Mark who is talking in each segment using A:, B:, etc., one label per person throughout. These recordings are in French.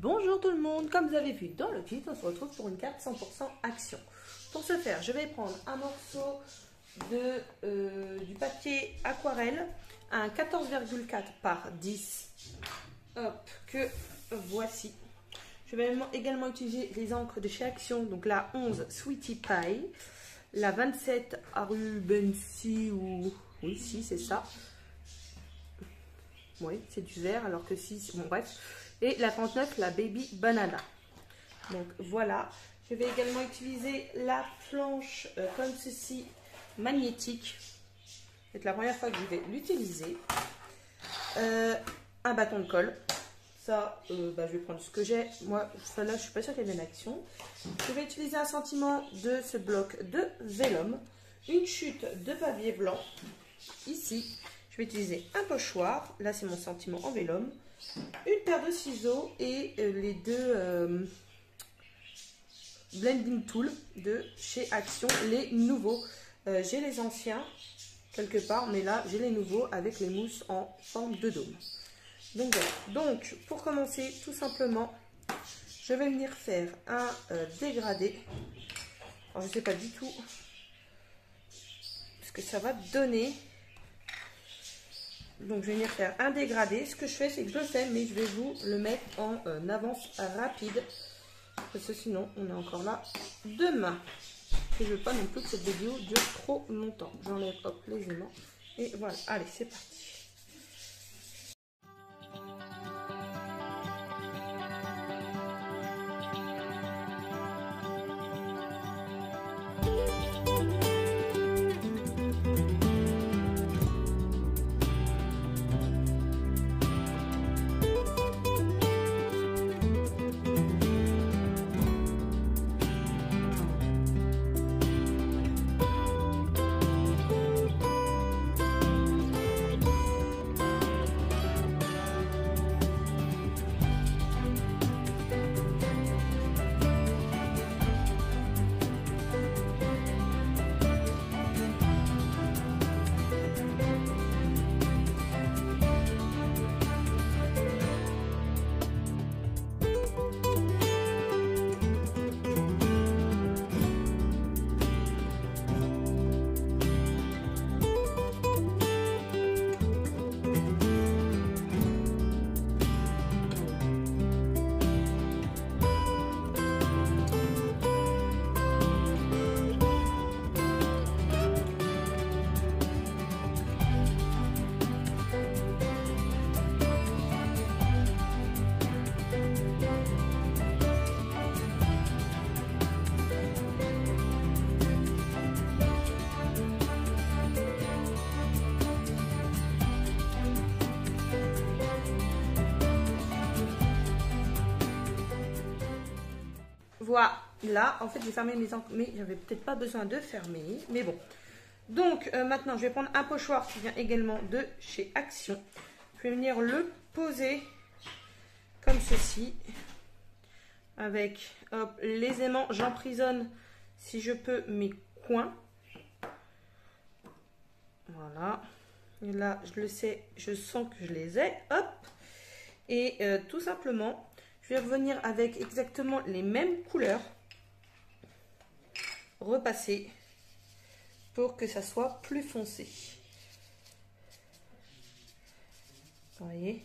A: Bonjour tout le monde, comme vous avez vu dans le titre, on se retrouve pour une carte 100% action. Pour ce faire, je vais prendre un morceau du papier aquarelle, un 14,4 par 10, hop, que voici. Je vais également utiliser les encres de chez Action, donc la 11 Sweetie Pie, la 27 Arubensi, ou oui, si c'est ça. Oui, c'est du vert, alors que si, bon bref. Et la 39, la Baby Banana. Donc voilà. Je vais également utiliser la planche comme ceci, magnétique. C'est la première fois que je vais l'utiliser. Un bâton de colle. Ça, je vais prendre ce que j'ai. Moi, celle-là, je ne suis pas sûre qu'elle vienne Action. Je vais utiliser un sentiment de ce bloc de vélum. Une chute de papier blanc. Ici. Je vais utiliser un pochoir, là c'est mon sentiment en vélum, une paire de ciseaux et les deux blending tools de chez Action, les nouveaux. J'ai les anciens quelque part, mais là j'ai les nouveaux avec les mousses en forme de dôme. Donc voilà. Donc pour commencer, tout simplement, je vais venir faire un dégradé. Alors je ne sais pas du tout ce que ça va donner. Donc je vais venir faire un dégradé. Ce que je fais, c'est que je le fais, mais je vais vous le mettre en avance rapide. Parce que sinon, on est encore là demain. Et je ne veux pas non plus que cette vidéo dure trop longtemps. J'enlève hop les aimants. Et voilà, allez, c'est parti. Voilà, en fait j'ai fermé mes encres, mais j'avais peut-être pas besoin de fermer, mais bon. Donc maintenant je vais prendre un pochoir qui vient également de chez Action. Je vais venir le poser comme ceci, avec hop, les aimants, j'emprisonne si je peux mes coins. Voilà, et là je le sais, je sens que je les ai, hop, et tout simplement je vais revenir avec exactement les mêmes couleurs, repasser pour que ça soit plus foncé. Vous voyez?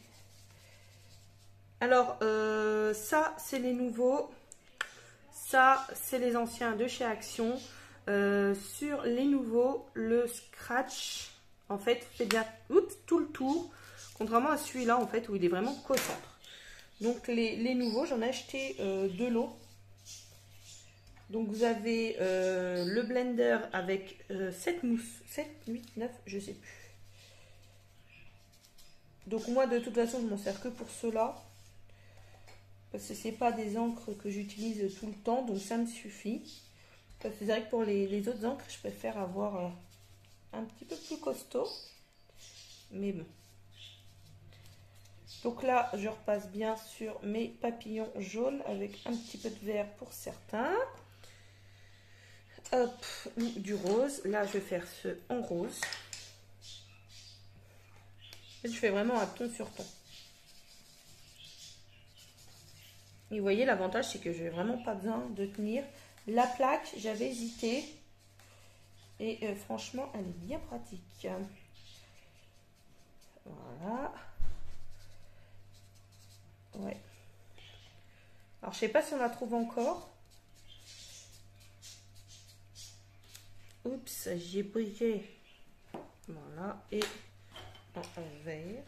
A: Alors, ça, c'est les nouveaux. Ça, c'est les anciens de chez Action. Sur les nouveaux, le scratch, en fait, fait bien tout le tour. Contrairement à celui-là, en fait, où il est vraiment qu'au centre. Donc les nouveaux, j'en ai acheté de l'eau. Donc vous avez le blender avec 7 mousses, 7, 8, 9, je sais plus. Donc moi de toute façon je m'en sers que pour cela. Parce que c'est pas des encres que j'utilise tout le temps, donc ça me suffit. Parce que c'est vrai que pour les autres encres, je préfère avoir un petit peu plus costaud. Mais bon. Donc là, je repasse bien sur mes papillons jaunes avec un petit peu de vert pour certains. Hop, ou du rose. Là, je vais faire ce en rose. Et je fais vraiment un ton sur ton. Et vous voyez, l'avantage, c'est que je n'ai vraiment pas besoin de tenir. La plaque, j'avais hésité. Et franchement, elle est bien pratique. Voilà. Ouais. Alors, je sais pas si on la trouve encore. Oups, j'ai briqué. Voilà. Et en vert.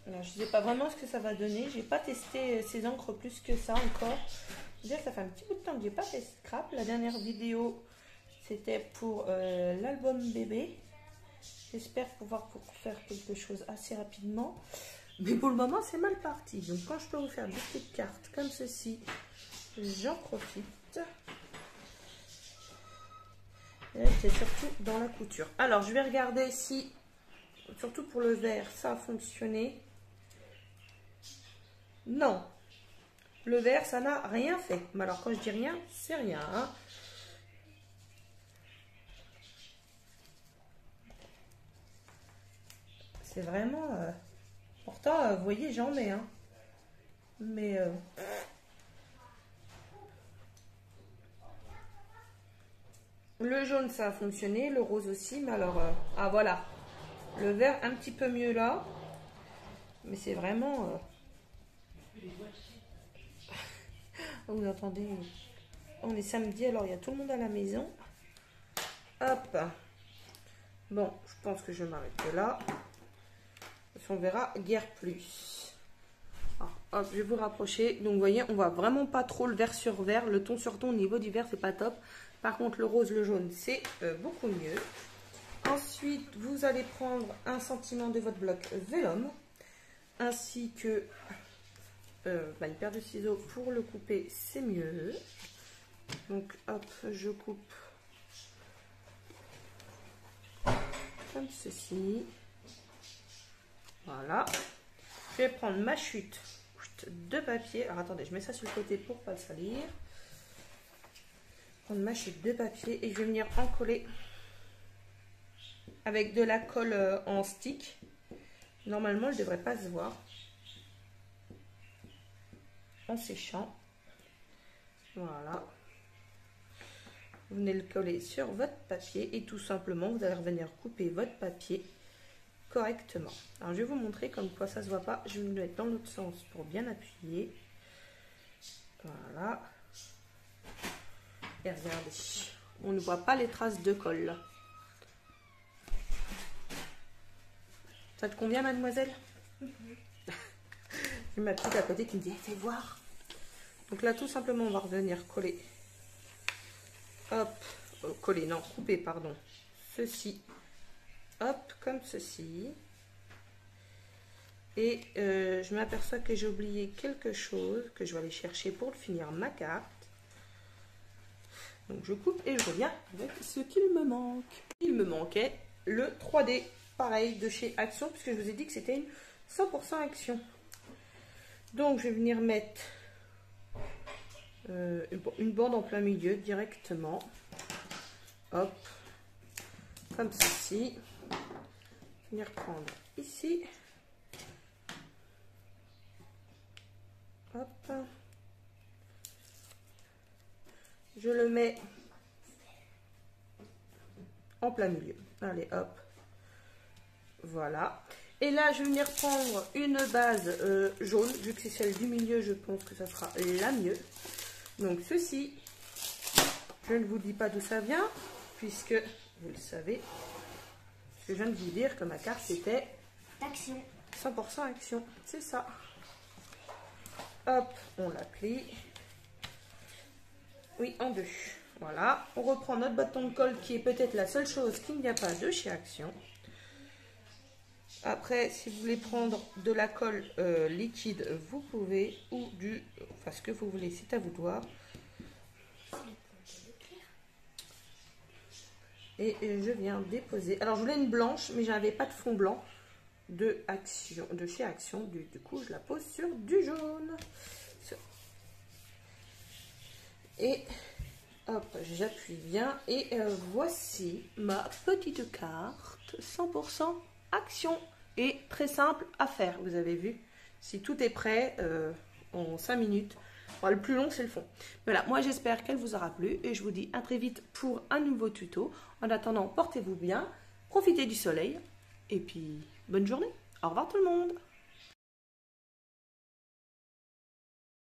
A: Alors, je ne sais pas vraiment ce que ça va donner. J'ai pas testé ces encres plus que ça encore. Je veux dire, ça fait un petit bout de temps que j'ai pas fait scrap. La dernière vidéo, c'était pour l'album bébé. J'espère pouvoir faire quelque chose assez rapidement. Mais pour le moment, c'est mal parti. Donc, quand je peux vous faire des petites cartes comme ceci, j'en profite. Et là, c'est surtout dans la couture. Alors, je vais regarder si, surtout pour le vert, ça a fonctionné. Non. Le vert, ça n'a rien fait. Mais alors, quand je dis rien, c'est rien. Hein. C'est vraiment... Pourtant, vous voyez, j'en mets. Hein. Mais... Le jaune, ça a fonctionné. Le rose aussi. Mais alors... Ah, voilà. Le vert, un petit peu mieux là. Mais c'est vraiment... Vous entendez? On est samedi, alors il y a tout le monde à la maison. Hop. Bon, je pense que je m'arrête là. On verra guère plus. Alors, hop, je vais vous rapprocher. Donc, vous voyez, on voit vraiment pas trop le vert sur vert. Le ton sur ton au niveau du vert, c'est pas top. Par contre, le rose, le jaune, c'est beaucoup mieux. Ensuite, vous allez prendre un sentiment de votre bloc vélum. Ainsi que une paire de ciseaux pour le couper, c'est mieux. Donc, hop, je coupe comme ceci. Voilà. Je vais prendre ma chute de papier. Alors, attendez, je mets ça sur le côté pour pas le salir. Prendre ma chute de papier et je vais venir en coller avec de la colle en stick. Normalement, elle ne devrait pas se voir en séchant. Voilà. Vous venez le coller sur votre papier et tout simplement, vous allez revenir couper votre papier correctement. Alors, je vais vous montrer comme quoi ça se voit pas. Je vais le mettre dans l'autre sens pour bien appuyer. Voilà. Et regardez, on ne voit pas les traces de colle. Ça te convient, mademoiselle? J'ai ma petite à côté qui me dit, fais voir. Donc là, tout simplement, on va revenir coller. Hop, coller, non, couper, pardon. Ceci. Hop, comme ceci. Et je m'aperçois que j'ai oublié quelque chose que je vais aller chercher pour finir ma carte. Donc je coupe et je reviens avec ce qu'il me manque. Il me manquait le 3D, pareil, de chez Action, puisque je vous ai dit que c'était une 100% Action. Donc je vais venir mettre une bande en plein milieu directement. Hop, comme ceci. Venir prendre ici. Hop. Je le mets en plein milieu. Allez, hop. Voilà. Et là, je vais venir prendre une base jaune. Vu que c'est celle du milieu, je pense que ça sera la mieux. Donc, ceci, je ne vous dis pas d'où ça vient, puisque vous le savez. Je viens de vous dire que ma carte c'était
B: Action.
A: 100% Action. C'est ça. Hop, on la plie. Oui, en deux. Voilà. On reprend notre bâton de colle qui est peut-être la seule chose qu'il n'y a pas de chez Action. Après, si vous voulez prendre de la colle liquide, vous pouvez, ou du, enfin ce que vous voulez, c'est à vous de voir. Et je viens déposer. Alors, je voulais une blanche, mais j'avais pas de fond blanc de Action, de chez Action. Du coup, je la pose sur du jaune. Et hop, j'appuie bien. Et voici ma petite carte 100% action. Et très simple à faire, vous avez vu. Si tout est prêt en 5 minutes. Bon, le plus long, c'est le fond. Voilà, moi j'espère qu'elle vous aura plu. Et je vous dis à très vite pour un nouveau tuto. En attendant, portez-vous bien. Profitez du soleil. Et puis, bonne journée. Au revoir tout le monde.